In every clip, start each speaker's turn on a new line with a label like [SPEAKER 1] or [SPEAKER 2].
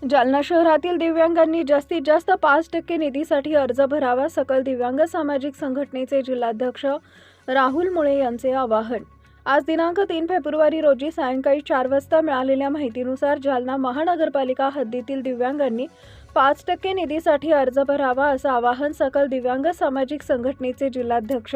[SPEAKER 1] जालना शहरातील दिव्यांगांनी जास्तीत जास्त 5% निधीसाठी अर्ज भरावा. सकल दिव्यांग सामाजिक संघटनेचे जिल्हाध्यक्ष राहुल मुळे यांचे आवाहन. आज दिनांक 3 फेब्रुवारी रोजी सायंकाळी 4 वाजता मिळालेल्या माहितीनुसार जालना महानगरपालिका हद्दीतील दिव्यांगांनी 5% निधीसाठी अर्ज भरावा असं आवाहन सकल दिव्यांग सामाजिक संघटनेचे जिल्हाध्यक्ष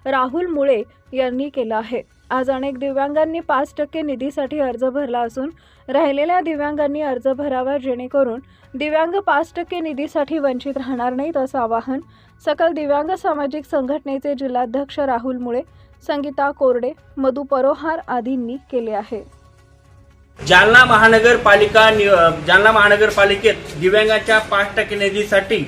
[SPEAKER 1] राहुल मुळे यांनी केलं आहे. आज अनेक दिव्यांगांनी 5% निधीसाठी अर्ज भरला असून राहिलेल्या दिव्यांगांनी अर्ज भरावा, जेणेकरून दिव्यांग 5% निधीसाठी वंचित राहणार नाहीत असं आवाहन सकल दिव्यांग सामाजिक संघटनेचे जिल्हाध्यक्ष राहुल मुळे, संगीता कोरडे, मधु परोहार आदींनी केले आहे.
[SPEAKER 2] जालना महानगरपालिकेत दिव्यांगाच्या 5% निधीसाठी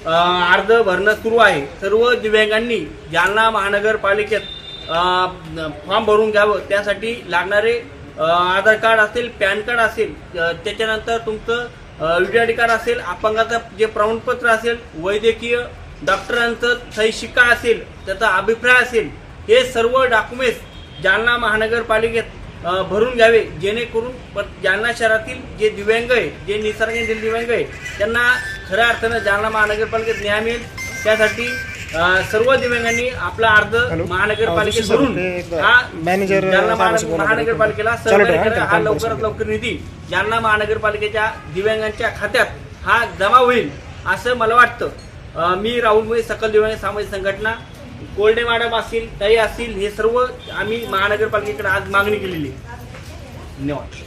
[SPEAKER 2] अर्ज भरणं सुरू आहे. सर्व दिव्यांगांनी जालना महानगरपालिकेत फॉर्म भरून घ्यावं. त्यासाठी लागणारे आधार कार्ड असेल, पॅन कार्ड असेल, त्याच्यानंतर तुमचं VDID कार्ड असेल, अपंगाचं जे प्रमाणपत्र असेल, वैद्यकीय डॉक्टरांचं सही शिक्का असेल, त्याचा अभिप्राय असेल, हे सर्व डॉक्युमेंट्स जालना महानगरपालिकेत भरून घ्यावे, जेणेकरून जालना शहरातील जे दिव्यांग आहे, जे निसर्गातील दिव्यांग आहे, त्यांना खऱ्या अर्थानं जालना महानगरपालिकेत न्याय मिळेल. त्यासाठी सर्व दिव्यांगांनी आपला अर्ज महानगरपालिकेत भरून जालना महानगरपालिकेला सहकार्य करा. हा लवकरात लवकर निधी जालना महानगरपालिकेच्या दिव्यांगांच्या खात्यात हा जमा होईल असं मला वाटतं. मी राहुल मुळे, सकल दिव्यांग सामाजिक संघटना, कोल्डे मॅडम असतील, ताई असतील, हे सर्व आम्ही महानगरपालिकेकडे आज मागणी केलेली. धन्यवाद.